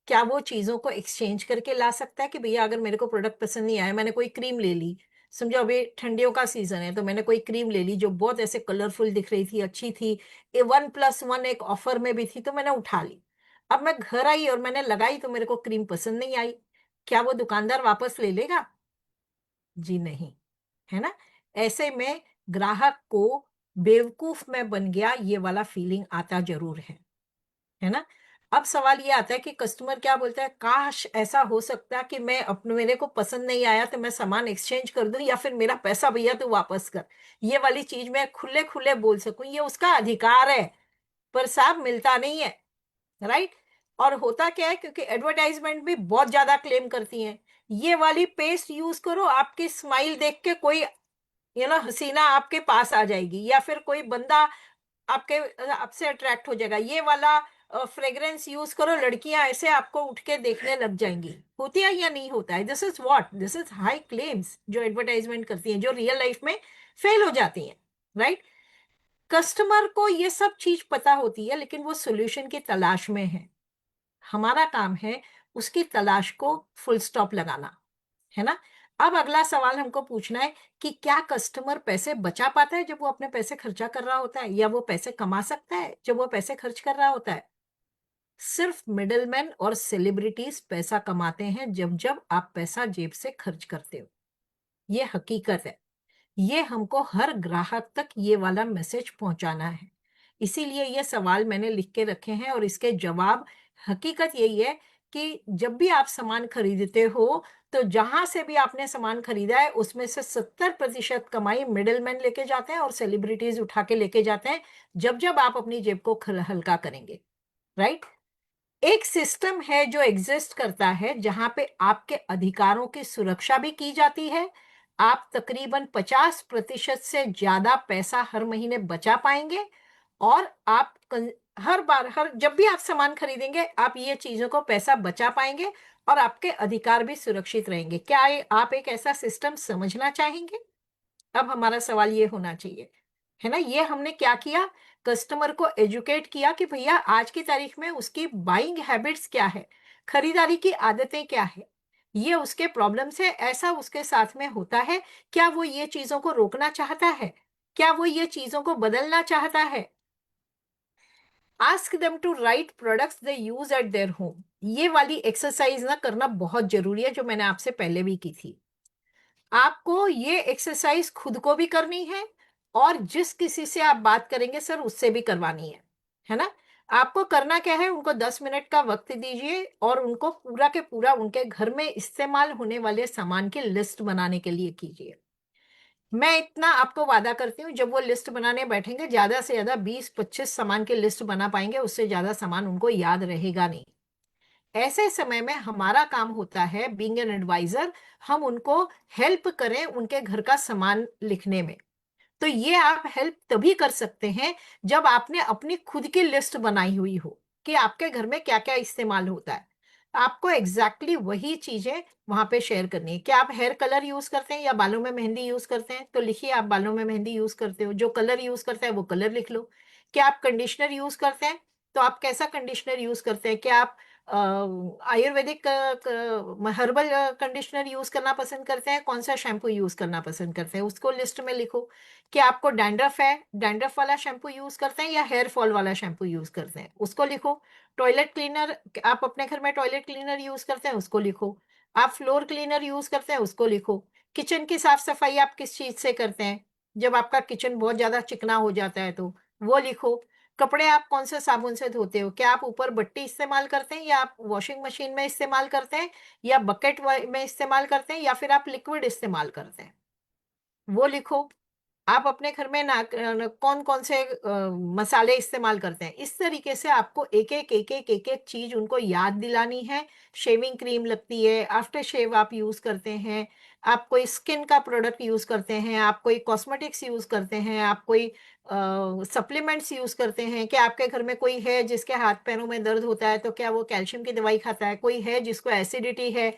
क्या वो चीजों को एक्सचेंज करके ला सकता है कि भैया अगर मेरे को प्रोडक्ट पसंद नहीं आया, मैंने कोई क्रीम ले ली, समझो अभी ठंडियों का सीजन है, तो मैंने कोई क्रीम ले ली जो बहुत ऐसे कलरफुल दिख रही थी, अच्छी थी, 1+1 एक ऑफर में भी थी, तो मैंने उठा ली। अब मैं घर आई और मैंने लगाई तो मेरे को क्रीम पसंद नहीं आई। क्या वो दुकानदार वापस ले लेगा? जी नहीं, है ना? ऐसे में ग्राहक को बेवकूफ में बन गया ये वाला फीलिंग आता जरूर है ना? अब सवाल ये आता है कि कस्टमर क्या बोलता है, काश ऐसा हो सकता कि मैं अपने, मेरे को पसंद नहीं आया तो मैं सामान एक्सचेंज कर दूं, या फिर मेरा पैसा भैया तो वापस कर। ये वाली चीज मैं खुले खुले बोल सकूं, ये उसका अधिकार है। पर साहब मिलता नहीं है, राइट। और होता क्या है, क्योंकि एडवर्टाइजमेंट भी बहुत ज्यादा क्लेम करती हैं, ये वाली पेस्ट यूज करो, आपकी स्माइल देख के कोई हसीना आपके पास आ जाएगी, या फिर कोई बंदा आपके आपसे अट्रैक्ट हो जाएगा, ये वाला फ्रेग्रेंस यूज करो, लड़कियां ऐसे आपको उठ के देखने लग जाएंगी। होती है या नहीं होता है? दिस इज हाई क्लेम्स जो एडवर्टाइजमेंट करती हैं, जो रियल लाइफ में फेल हो जाती हैं, राइट। कस्टमर को ये सब चीज पता होती है, लेकिन वो सोल्यूशन की तलाश में है। हमारा काम है उसकी तलाश को फुल स्टॉप लगाना, है ना। अब अगला सवाल हमको पूछना है कि क्या कस्टमर पैसे बचा पाता है जब वो अपने पैसे खर्चा कर रहा होता है, या वो पैसे कमा सकता है जब वो पैसे खर्च कर रहा होता है? सिर्फ मिडिलमैन और सेलिब्रिटीज पैसा कमाते हैं जब जब आप पैसा जेब से खर्च करते हो। ये हकीकत है। ये हमको हर ग्राहक तक ये वाला मैसेज पहुंचाना है। इसीलिए ये सवाल मैंने लिख के रखे हैं, और इसके जवाब, हकीकत यही है कि जब भी आप सामान खरीदते हो, तो जहां से भी आपने सामान खरीदा है उसमें से 70% कमाई मिडिलमैन लेके जाते हैं और सेलिब्रिटीज उठा के लेके जाते हैं, जब जब आप अपनी जेब को हल्का करेंगे, राइट। एक सिस्टम है जो एग्जिस्ट करता है जहां पे आपके अधिकारों की सुरक्षा भी की जाती है। आप तकरीबन 50% से ज्यादा पैसा हर महीने बचा पाएंगे, और आप हर बार, हर जब भी आप सामान खरीदेंगे, आप ये चीजों को पैसा बचा पाएंगे, और आपके अधिकार भी सुरक्षित रहेंगे। क्या आप एक ऐसा सिस्टम समझना चाहेंगे? अब हमारा सवाल ये होना चाहिए, है ना, ये हमने क्या किया, कस्टमर को एजुकेट किया कि भैया आज की तारीख में उसकी बाइंग हैबिट्स क्या है, खरीदारी की आदतें क्या है, ये उसके प्रॉब्लम से ऐसा उसके साथ में होता है, क्या वो ये चीजों को रोकना चाहता है, क्या वो ये चीजों को बदलना चाहता है। Ask them to write products they use at their home, ये वाली एक्सरसाइज ना करना बहुत जरूरी है, जो मैंने आपसे पहले भी की थी। आपको ये एक्सरसाइज खुद को भी करनी है, और जिस किसी से आप बात करेंगे सर उससे भी करवानी है ना। आपको करना क्या है, उनको 10 मिनट का वक्त दीजिए, और उनको पूरा के पूरा उनके घर में इस्तेमाल होने वाले सामान की लिस्ट बनाने के लिए कीजिए। मैं इतना आपको वादा करती हूँ, जब वो लिस्ट बनाने बैठेंगे, ज्यादा से ज्यादा 20-25 सामान की लिस्ट बना पाएंगे, उससे ज्यादा सामान उनको याद रहेगा नहीं। ऐसे समय में हमारा काम होता है, बीइंग एन एडवाइजर, हम उनको हेल्प करें उनके घर का सामान लिखने में। तो ये आप हेल्प तभी कर सकते हैं जब आपने अपनी खुद की लिस्ट बनाई हुई हो कि आपके घर में क्या क्या इस्तेमाल होता है। आपको एग्जैक्टली वही चीजें वहां पे शेयर करनी है। क्या आप हेयर कलर यूज करते हैं या बालों में मेहंदी यूज करते हैं? तो लिखिए आप बालों में मेहंदी यूज करते हो, जो कलर यूज करता है वो कलर लिख लो। क्या आप कंडीशनर यूज करते हैं? तो आप कैसा कंडीशनर यूज करते हैं? क्या आप आयुर्वेदिक हर्बल कंडीशनर यूज करना पसंद करते हैं? कौन सा शैम्पू यूज करना पसंद करते हैं? उसको लिस्ट में लिखो। कि आपको डैंड्रफ है, डैंड्रफ वाला शैम्पू यूज करते हैं या हेयर फॉल वाला शैम्पू यूज करते हैं, उसको लिखो। टॉयलेट क्लीनर, आप अपने घर में टॉयलेट क्लीनर यूज करते हैं, उसको लिखो। आप फ्लोर क्लीनर यूज करते हैं, उसको लिखो। किचन की साफ सफाई आप किस चीज से करते हैं, जब आपका किचन बहुत ज्यादा चिकना हो जाता है तो वो लिखो। कपड़े आप कौन से साबुन से धोते हो? क्या आप ऊपर बट्टी इस्तेमाल करते हैं, या आप वॉशिंग मशीन में इस्तेमाल करते हैं, या बकेट में इस्तेमाल करते हैं, या फिर आप लिक्विड इस्तेमाल करते हैं, वो लिखो। आप अपने घर में ना कौन कौन से मसाले इस्तेमाल करते हैं, इस तरीके से आपको एक एक चीज उनको याद दिलानी है। शेविंग क्रीम लगती है, आफ्टर शेव आप यूज करते हैं, आप कोई स्किन का प्रोडक्ट यूज करते हैं, आप कोई कॉस्मेटिक्स यूज करते हैं, आप कोई सप्लीमेंट्स यूज करते हैं, क्या आपके घर में कोई है जिसके हाथ पैरों में दर्द होता है तो क्या वो कैल्शियम की दवाई खाता है, कोई है जिसको एसिडिटी है,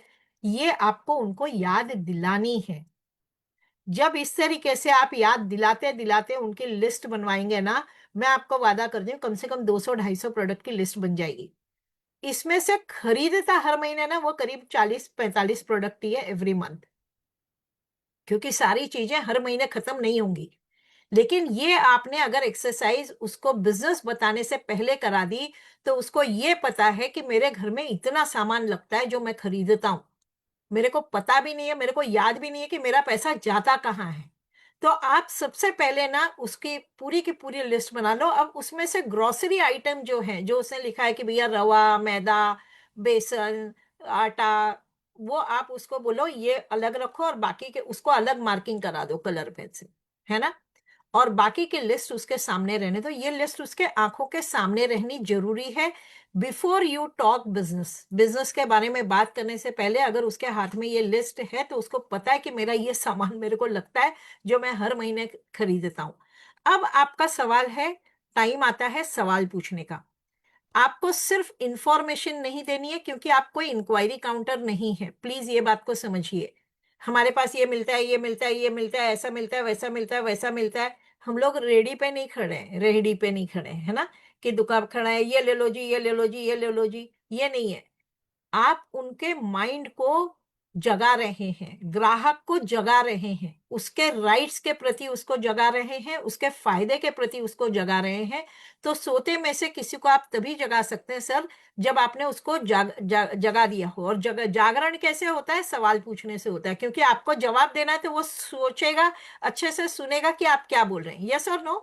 ये आपको उनको याद दिलानी है। जब इस तरीके से आप याद दिलाते दिलाते उनकी लिस्ट बनवाएंगे ना, मैं आपको वादा करती हूँ कम से कम 200-250 प्रोडक्ट की लिस्ट बन जाएगी। इसमें से खरीदता हर महीने ना वो करीब 40-45 प्रोडक्ट ही है एवरी मंथ, क्योंकि सारी चीजें हर महीने खत्म नहीं होंगी। लेकिन ये आपने अगर एक्सरसाइज उसको बिजनेस बताने से पहले करा दी, तो उसको ये पता है कि मेरे घर में इतना सामान लगता है जो मैं खरीदता हूँ, मेरे को पता भी नहीं है, मेरे को याद भी नहीं है कि मेरा पैसा जाता कहाँ है। तो आप सबसे पहले ना उसकी पूरी की पूरी लिस्ट बना लो। अब उसमें से ग्रोसरी आइटम जो है, जो उसने लिखा है कि भैया रवा, मैदा, बेसन, आटा, वो आप उसको बोलो ये अलग रखो, और बाकी के उसको अलग मार्किंग करा दो कलर पेन से, है ना। और बाकी की लिस्ट उसके सामने रहने दो। ये लिस्ट उसके आंखों के सामने रहनी जरूरी है। Before you talk business, business के बारे में बात करने से पहले अगर उसके हाथ में ये लिस्ट है तो उसको पता है कि मेरा ये सामान मेरे को लगता है जो मैं हर महीने खरीदता हूं। अब आपका सवाल है, टाइम आता है सवाल पूछने का। आपको सिर्फ इंफॉर्मेशन नहीं देनी है, क्योंकि आप कोई इंक्वायरी काउंटर नहीं है, प्लीज ये बात को समझिए। हमारे पास ये मिलता है, ये मिलता है, ये मिलता है, ऐसा मिलता है, वैसा मिलता है, वैसा मिलता है। हम लोग रेडी पे नहीं खड़े हैं, रेहड़ी पे नहीं खड़े हैं, है ना, कि दुकान खड़ा है, ये ले लो जी, ये ले लो जी, ये ले लो जी, ये नहीं है। आप उनके माइंड को जगा रहे हैं, ग्राहक को जगा रहे हैं, उसके राइट्स के प्रति उसको जगा रहे हैं, उसके फायदे के प्रति उसको जगा रहे हैं। तो सोते में से किसी को आप तभी जगा सकते हैं सर, जब आपने उसको जगा दिया हो। और जागरण कैसे होता है? सवाल पूछने से होता है, क्योंकि आपको जवाब देना है तो वो सोचेगा, अच्छे से सुनेगा कि आप क्या बोल रहे हैं, यस और नो,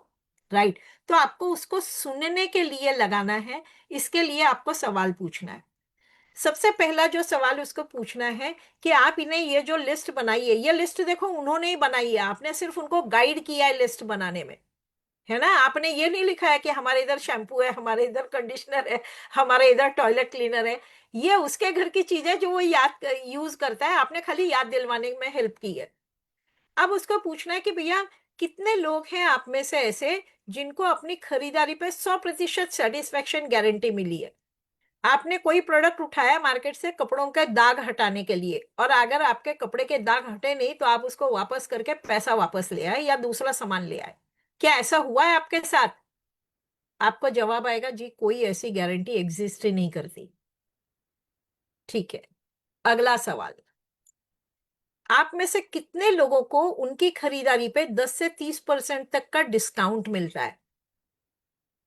राइट। तो आपको उसको सुनने के लिए लगाना है, इसके लिए आपको सवाल पूछना है। सबसे पहला जो सवाल उसको पूछना है कि आप इन्हें ये जो लिस्ट बनाई है, ये लिस्ट देखो उन्होंने ही बनाई है, आपने सिर्फ उनको गाइड किया है लिस्ट बनाने में, है ना। आपने ये नहीं लिखा है कि हमारे इधर शैम्पू है, हमारे इधर कंडीशनर है, हमारे इधर टॉयलेट क्लीनर है। ये उसके घर की चीज है जो वो याद यूज करता है, आपने खाली याद दिलवाने में हेल्प की है। अब उसको पूछना है कि भैया कितने लोग हैं आप में से ऐसे जिनको अपनी खरीदारी पे 100% सेटिस्फेक्शन गारंटी मिली है। आपने कोई प्रोडक्ट उठाया मार्केट से कपड़ों के दाग हटाने के लिए, और अगर आपके कपड़े के दाग हटे नहीं तो आप उसको वापस करके पैसा वापस ले आए या दूसरा सामान ले आए। क्या ऐसा हुआ है आपके साथ? आपको जवाब आएगा जी कोई ऐसी गारंटी एग्जिस्ट ही नहीं करती। ठीक है, अगला सवाल। आप में से कितने लोगों को उनकी खरीदारी पे 10 से 30% तक का डिस्काउंट मिलता है?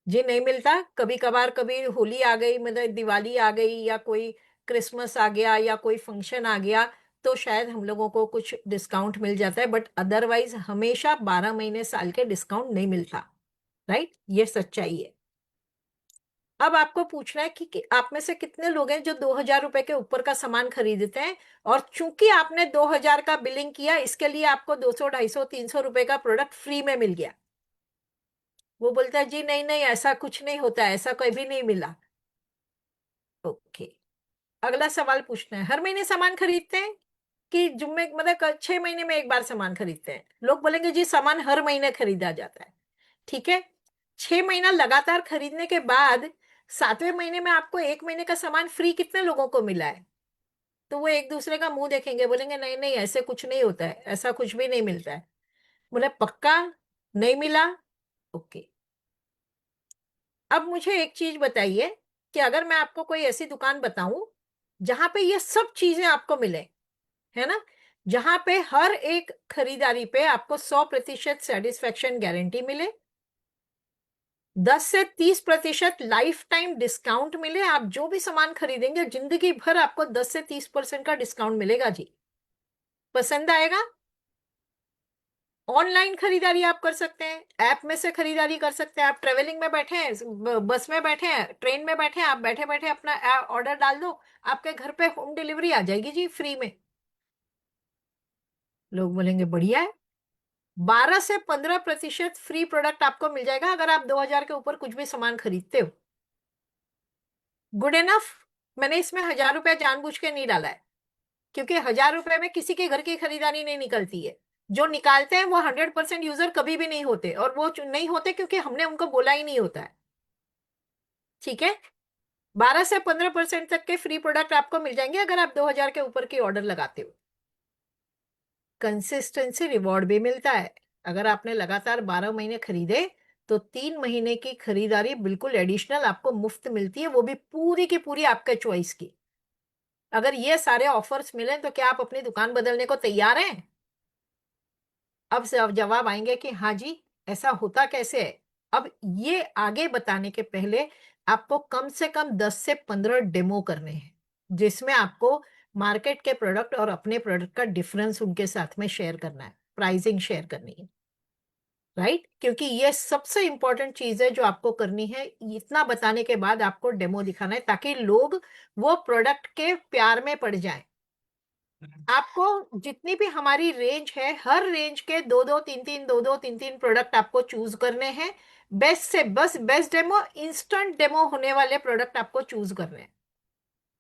जी नहीं मिलता। कभी कभार, कभी होली आ गई, मतलब दिवाली आ गई, या कोई क्रिसमस आ गया, या कोई फंक्शन आ गया, तो शायद हम लोगों को कुछ डिस्काउंट मिल जाता है, बट अदरवाइज हमेशा 12 महीने साल के डिस्काउंट नहीं मिलता, राइट। ये सच्चाई है। अब आपको पूछना है कि आप में से कितने लोग हैं जो 2,000 रुपए के ऊपर का सामान खरीदते हैं, और चूंकि आपने 2,000 का बिलिंग किया, इसके लिए आपको 200, 250, 300 रुपए का प्रोडक्ट फ्री में मिल गया। वो बोलता है जी नहीं नहीं, ऐसा कुछ नहीं होता, ऐसा कभी नहीं मिला। ओके, अगला सवाल पूछना है, हर महीने सामान खरीदते हैं कि जुम्मे, मतलब 6 महीने में एक बार सामान खरीदते हैं? लोग बोलेंगे जी सामान हर महीने खरीदा जाता है। ठीक है, 6 महीना लगातार खरीदने के बाद 7वें महीने में आपको 1 महीने का सामान फ्री कितने लोगों को मिला है? तो वो एक दूसरे का मुंह देखेंगे, बोलेंगे नहीं नहीं, ऐसे कुछ नहीं होता है, ऐसा कुछ भी नहीं मिलता है। बोले पक्का नहीं मिला? ओके। अब मुझे एक चीज बताइए कि अगर मैं आपको कोई ऐसी दुकान बताऊं जहां पे ये सब चीजें आपको मिले, है ना, जहां पे हर एक खरीदारी पे आपको 100% सेटिस्फेक्शन गारंटी मिले, 10 से 30% लाइफ टाइम डिस्काउंट मिले, आप जो भी सामान खरीदेंगे जिंदगी भर आपको 10 से 30% का डिस्काउंट मिलेगा जी। पसंद आएगा? ऑनलाइन खरीदारी आप कर सकते हैं, ऐप में से खरीदारी कर सकते हैं। आप ट्रेवलिंग में बैठे हैं, बस में बैठे हैं, ट्रेन में बैठे हैं, आप बैठे बैठे अपना ऑर्डर डाल दो, आपके घर पे होम डिलीवरी आ जाएगी जी फ्री में। लोग बोलेंगे बढ़िया है। 12 से 15% फ्री प्रोडक्ट आपको मिल जाएगा अगर आप 2,000 के ऊपर कुछ भी सामान खरीदते हो। Good enough. मैंने इसमें 1,000 रुपया जानबूझ के नहीं डाला है, क्योंकि 1,000 रुपए में किसी के घर की खरीदारी नहीं निकलती है। जो निकालते हैं वो 100% यूजर कभी भी नहीं होते, और वो नहीं होते क्योंकि हमने उनको बोला ही नहीं होता है। ठीक है, 12 से 15% तक के फ्री प्रोडक्ट आपको मिल जाएंगे अगर आप 2,000 के ऊपर की ऑर्डर लगाते हो। कंसिस्टेंसी रिवॉर्ड भी मिलता है। अगर आपने लगातार 12 महीने खरीदे तो 3 महीने की खरीदारी बिल्कुल एडिशनल आपको मुफ्त मिलती है, वो भी पूरी की पूरी आपके चॉइस की। अगर ये सारे ऑफर्स मिले तो क्या आप अपनी दुकान बदलने को तैयार हैं? अब से अब जवाब आएंगे कि हाँ जी, ऐसा होता कैसे है। अब ये आगे बताने के पहले आपको कम से कम 10 से 15 डेमो करने हैं, जिसमें आपको मार्केट के प्रोडक्ट और अपने प्रोडक्ट का डिफरेंस उनके साथ में शेयर करना है, प्राइसिंग शेयर करनी है। राइट, क्योंकि ये सबसे इंपॉर्टेंट चीज है जो आपको करनी है। इतना बताने के बाद आपको डेमो दिखाना है ताकि लोग वो प्रोडक्ट के प्यार में पड़ जाएं। आपको जितनी भी हमारी रेंज है, हर रेंज के दो दो तीन तीन प्रोडक्ट आपको चूज करने हैं। बेस्ट से बस बेस्ट डेमो, इंस्टेंट डेमो होने वाले प्रोडक्ट आपको चूज करने हैं।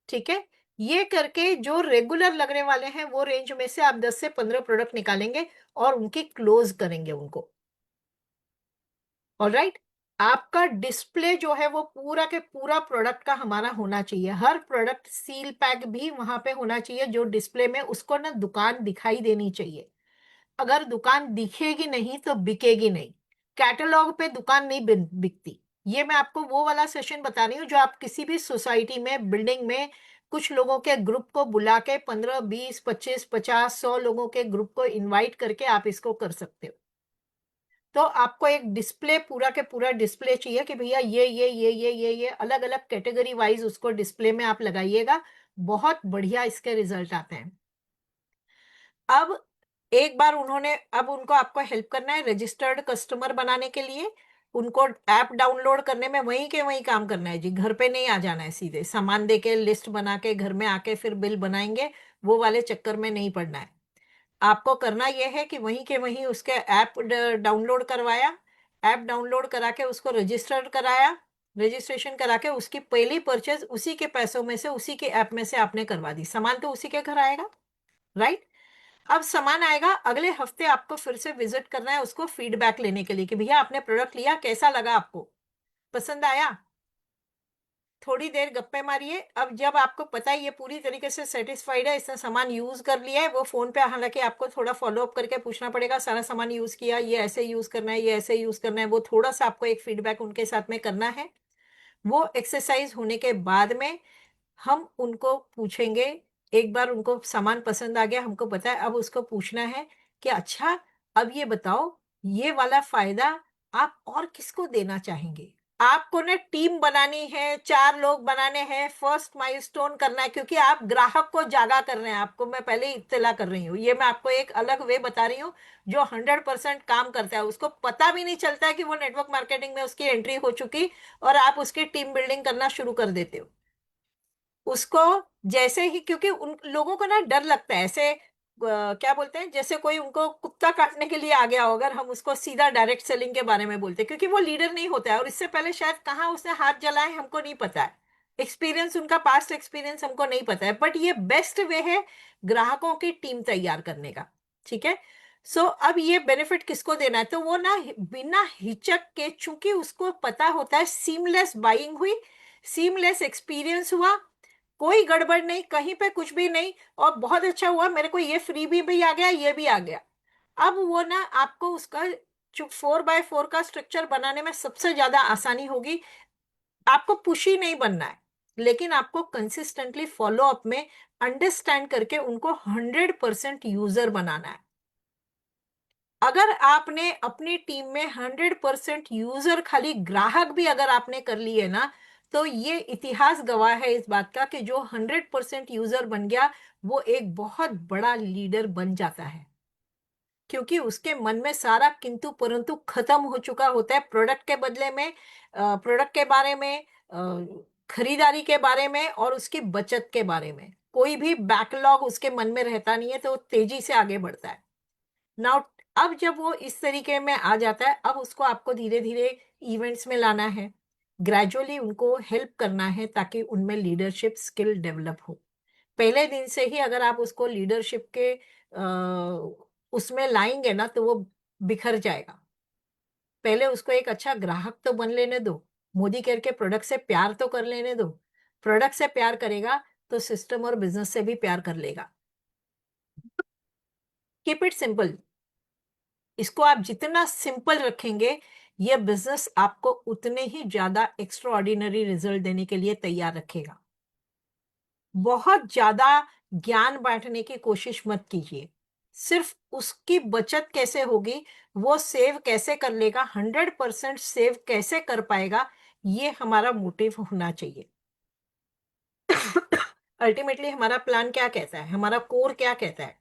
ठीक है, ये करके जो रेगुलर लगने वाले हैं वो रेंज में से आप 10 से 15 प्रोडक्ट निकालेंगे और उनकी क्लोज करेंगे उनको। ऑलराइट, आपका डिस्प्ले जो है वो पूरा के पूरा प्रोडक्ट का हमारा होना चाहिए। हर प्रोडक्ट सील पैक भी वहां पे होना चाहिए जो डिस्प्ले में, उसको ना दुकान दिखाई देनी चाहिए। अगर दुकान दिखेगी नहीं तो बिकेगी नहीं। कैटलॉग पे दुकान नहीं बिकती। ये मैं आपको वो वाला सेशन बता रही हूँ जो आप किसी भी सोसाइटी में, बिल्डिंग में कुछ लोगों के ग्रुप को बुला के 15 20 25 50 100 लोगों के ग्रुप को इनवाइट करके आप इसको कर सकते हो। तो आपको एक डिस्प्ले, पूरा के पूरा डिस्प्ले चाहिए कि भैया ये अलग अलग कैटेगरी वाइज उसको डिस्प्ले में आप लगाइएगा। बहुत बढ़िया इसके रिजल्ट आते हैं। अब एक बार उन्होंने, अब उनको आपको हेल्प करना है रजिस्टर्ड कस्टमर बनाने के लिए। उनको ऐप डाउनलोड करने में वहीं के वहीं काम करना है जी, घर पे नहीं आ जाना है। सीधे सामान दे के लिस्ट बना के घर में आके फिर बिल बनाएंगे, वो वाले चक्कर में नहीं पड़ना है। आपको करना यह है कि वहीं के वहीं उसके ऐप डाउनलोड करवाया, ऐप डाउनलोड करा के उसको रजिस्टर्ड कराया, रजिस्ट्रेशन करा के उसकी पहली परचेज उसी के पैसों में से, उसी के ऐप में से आपने करवा दी। सामान तो उसी के घर आएगा, राइट। अब सामान आएगा, अगले हफ्ते आपको फिर से विजिट करना है उसको फीडबैक लेने के लिए कि भैया आपने प्रोडक्ट लिया, कैसा लगा आपको, पसंद आया। थोड़ी देर गप्पे मारिए। अब जब आपको पता है ये पूरी तरीके से सेटिस्फाइड है, इसने सामान यूज कर लिया है, वो फोन पे, हालांकि आपको थोड़ा फॉलो अप करके पूछना पड़ेगा, सारा सामान यूज किया, ये ऐसे यूज करना है, ये ऐसे यूज करना है, वो थोड़ा सा आपको एक फीडबैक उनके साथ में करना है। वो एक्सरसाइज होने के बाद में हम उनको पूछेंगे, एक बार उनको सामान पसंद आ गया, हमको पता है, अब उसको पूछना है कि अच्छा अब ये बताओ, ये वाला फायदा आप और किसको देना चाहेंगे। आपको ना टीम बनानी है, 4 लोग बनाने हैं, फर्स्ट माइलस्टोन करना है, क्योंकि आप ग्राहक को जागा कर रहे हैं। आपको मैं पहले ही इत्तला कर रही हूँ, ये मैं आपको एक अलग वे बता रही हूँ। जो 100% काम करता है उसको पता भी नहीं चलता है कि वो नेटवर्क मार्केटिंग में उसकी एंट्री हो चुकी, और आप उसकी टीम बिल्डिंग करना शुरू कर देते हो उसको। जैसे ही, क्योंकि उन लोगों को ना डर लगता है ऐसे, क्या बोलते हैं, जैसे कोई उनको कुत्ता काटने के लिए आ गया हो, अगर हम उसको सीधा डायरेक्ट सेलिंग के बारे में बोलते हैं, क्योंकि वो लीडर नहीं होता है और इससे पहले शायद कहाँ उसने हाथ जलाए हमको नहीं पता है। एक्सपीरियंस, उनका पास्ट एक्सपीरियंस हमको नहीं पता है, बट ये बेस्ट वे है ग्राहकों की टीम तैयार करने का। ठीक है। सो अब ये बेनिफिट किसको देना है, तो वो ना बिना हिचक के, चूंकि उसको पता होता है सीमलेस बाइंग हुई, सीमलेस एक्सपीरियंस हुआ, कोई गड़बड़ नहीं, कहीं पे कुछ भी नहीं, और बहुत अच्छा हुआ, मेरे को ये फ्री भी आ गया, ये भी आ गया। अब वो ना आपको उसका जो 4x4 का स्ट्रक्चर बनाने में सबसे ज्यादा आसानी होगी। आपको पुशी नहीं बनना है, लेकिन आपको कंसिस्टेंटली फॉलो अप में अंडरस्टैंड करके उनको 100% यूजर बनाना है। अगर आपने अपनी टीम में 100% यूजर, खाली ग्राहक भी अगर आपने कर लिए ना, तो ये इतिहास गवाह है इस बात का कि जो 100% यूजर बन गया वो एक बहुत बड़ा लीडर बन जाता है, क्योंकि उसके मन में सारा किंतु परंतु खत्म हो चुका होता है प्रोडक्ट के बदले में, प्रोडक्ट के बारे में, खरीदारी के बारे में और उसकी बचत के बारे में। कोई भी बैकलॉग उसके मन में रहता नहीं है, तो वो तेजी से आगे बढ़ता है। नाउ, अब जब वो इस तरीके में आ जाता है, अब उसको आपको धीरे धीरे इवेंट्स में लाना है, ग्रेजुअली उनको हेल्प करना है ताकि उनमें लीडरशिप स्किल डेवलप हो। पहले दिन से ही अगर आप उसको लीडरशिप के उसमें लाएंगे ना, तो वो बिखर जाएगा। पहले उसको एक अच्छा ग्राहक तो बन लेने दो, मोदी केयर के प्रोडक्ट से प्यार तो कर लेने दो। प्रोडक्ट से प्यार करेगा तो सिस्टम और बिजनेस से भी प्यार कर लेगा। Keep it simple. इसको आप जितना सिंपल रखेंगे, ये बिजनेस आपको उतने ही ज्यादा एक्स्ट्रा ऑर्डिनरी रिजल्ट देने के लिए तैयार रखेगा। बहुत ज्यादा ज्ञान बांटने की कोशिश मत कीजिए। सिर्फ उसकी बचत कैसे होगी, वो सेव कैसे कर लेगा, 100% सेव कैसे कर पाएगा, ये हमारा मोटिव होना चाहिए। अल्टीमेटली हमारा प्लान क्या कहता है, हमारा कोर क्या कहता है।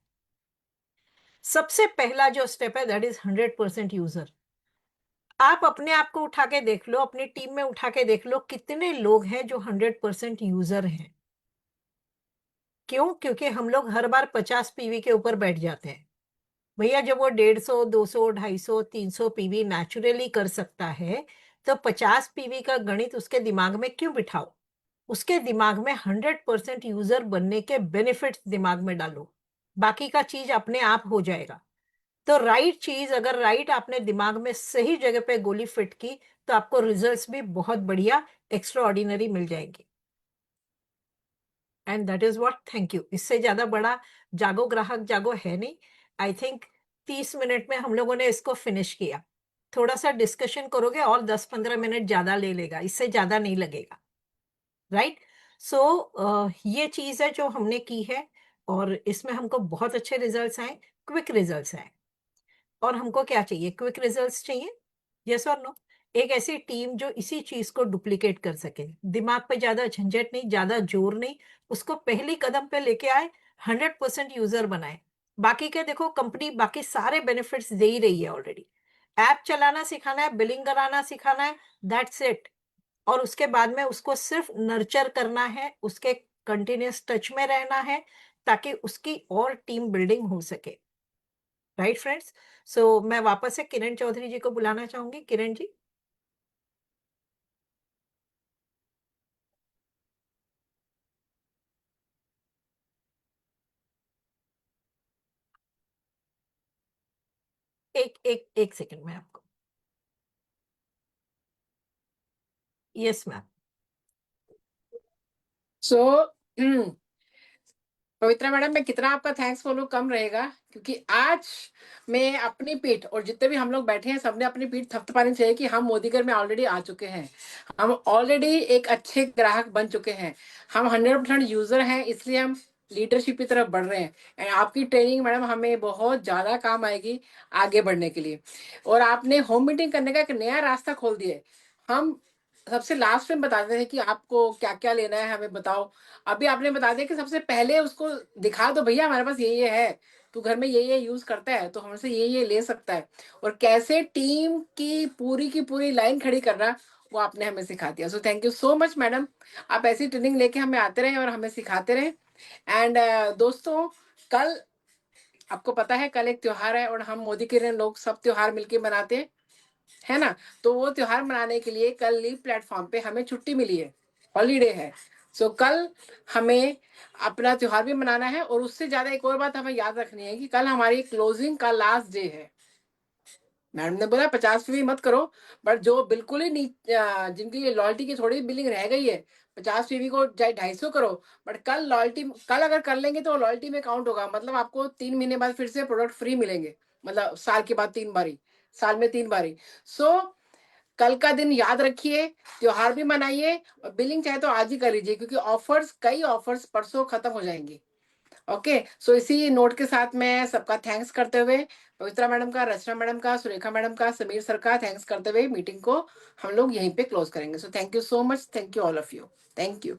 सबसे पहला जो स्टेप है दैट इज 100% यूजर। आप अपने आप को उठा के देख लो, अपनी टीम में उठा के देख लो, कितने लोग हैं जो 100% यूजर हैं। क्यों? क्योंकि हम लोग हर बार 50 पीवी के ऊपर बैठ जाते हैं। भैया जब वो 150, 200, 250, 300 पीवी नेचुरली कर सकता है, तो 50 पीवी का गणित उसके दिमाग में क्यों बिठाओ? उसके दिमाग में 100% यूजर बनने के बेनिफिट्स दिमाग में डालो, बाकी का चीज अपने आप हो जाएगा। तो राइट चीज अगर राइट आपने दिमाग में सही जगह पे गोली फिट की, तो आपको रिजल्ट्स भी बहुत बढ़िया एक्स्ट्रा ऑर्डिनरी मिल जाएंगे। And that is what, thank you. इससे ज्यादा बड़ा जागो ग्राहक जागो है नहीं। आई थिंक 30 मिनट में हम लोगों ने इसको फिनिश किया। थोड़ा सा डिस्कशन करोगे और 10-15 मिनट ज्यादा ले लेगा, इससे ज्यादा नहीं लगेगा। राइट? सो ये चीज है जो हमने की है, और इसमें हमको बहुत अच्छे रिजल्ट्स आए, क्विक रिजल्ट्स आए। और हमको क्या चाहिए? क्विक रिजल्ट्स चाहिए। यस और नो? एक ऐसी टीम जो इसी चीज को डुप्लीकेट कर सके, दिमाग पे ज्यादा झंझट नहीं, ज्यादा जोर नहीं, उसको पहली कदम पे लेके आए, 100% यूजर बनाए। बाकी के देखो, कंपनी बाकी सारे बेनिफिट्स दे ही रही है ऑलरेडी। ऐप चलाना सिखाना है, बिलिंग कराना सिखाना है, दैट्स इट। और उसके बाद में उसको सिर्फ नर्चर करना है, उसके कंटिन्यूस टच में रहना है, ताकि उसकी और टीम बिल्डिंग हो सके। Right friends? सो मैं वापस से किरण चौधरी जी को बुलाना चाहूंगी। किरण जी। एक एक एक सेकंड में आपको। Yes ma'am. So Pavitra madam, मैं कितना आपका थैंक्स बोलूं कम रहेगा, क्योंकि आज मैं अपनी पीठ, और जितने भी हम लोग बैठे हैं सबने अपनी पीठ थपथपानी चाहिए कि हम मोदीगर में ऑलरेडी आ चुके हैं। हम ऑलरेडी एक अच्छे ग्राहक बन चुके हैं। हम 100% यूजर हैं, इसलिए हम लीडरशिप की तरफ बढ़ रहे हैं। एंड आपकी ट्रेनिंग मैडम हमें बहुत ज्यादा काम आएगी आगे बढ़ने के लिए। और आपने होम मीटिंग करने का एक नया रास्ता खोल दिया है। हम सबसे लास्ट में बताते हैं कि आपको क्या क्या लेना है, हमें बताओ। अभी आपने बता दिया कि सबसे पहले उसको दिखा दो, भैया हमारे पास ये है, तू घर में ये यूज करता है तो हमसे ये ले सकता है। और कैसे टीम की पूरी लाइन खड़ी करना, वो आपने हमें सिखा दिया। So thank you so much madam. आप ऐसी ट्रेनिंग लेके हमें आते रहे और हमें सिखाते रहे। एंड दोस्तों, कल आपको पता है कल एक त्योहार है, और हम मोदी के लोग सब त्योहार मिलके मनाते हैं, है ना। तो वो त्योहार मनाने के लिए कल लीव प्लेटफॉर्म पे हमें छुट्टी मिली है, हॉलीडे है। सो कल हमें अपना त्योहार भी मनाना है, और उससे ज्यादा एक और बात हमें याद रखनी है कि कल हमारी क्लोजिंग का लास्ट डे है। मैडम ने बोला 50 मत करो, बट जो बिल्कुल ही नहीं जिनकी ये लॉयल्टी की थोड़ी बिलिंग रह गई है, 50 को चाहे 250 करो, बट कल लॉयल्टी कल अगर कर लेंगे तो लॉयल्टी में काउंट होगा। मतलब आपको 3 महीने बाद फिर से प्रोडक्ट फ्री मिलेंगे, मतलब साल के बाद 3 बारी, साल में 3 बारी। सो कल का दिन याद रखिए, त्योहार भी मनाइए, और बिलिंग चाहे तो आज ही कर लीजिए, क्योंकि कई ऑफर्स परसों खत्म हो जाएंगे। ओके, सो इसी नोट के साथ मैं सबका थैंक्स करते हुए, पवित्रा मैडम का, रचना मैडम का, सुरेखा मैडम का, समीर सर का थैंक्स करते हुए मीटिंग को हम लोग यहीं पे क्लोज करेंगे। So thank you so much, thank you all of you, thank you.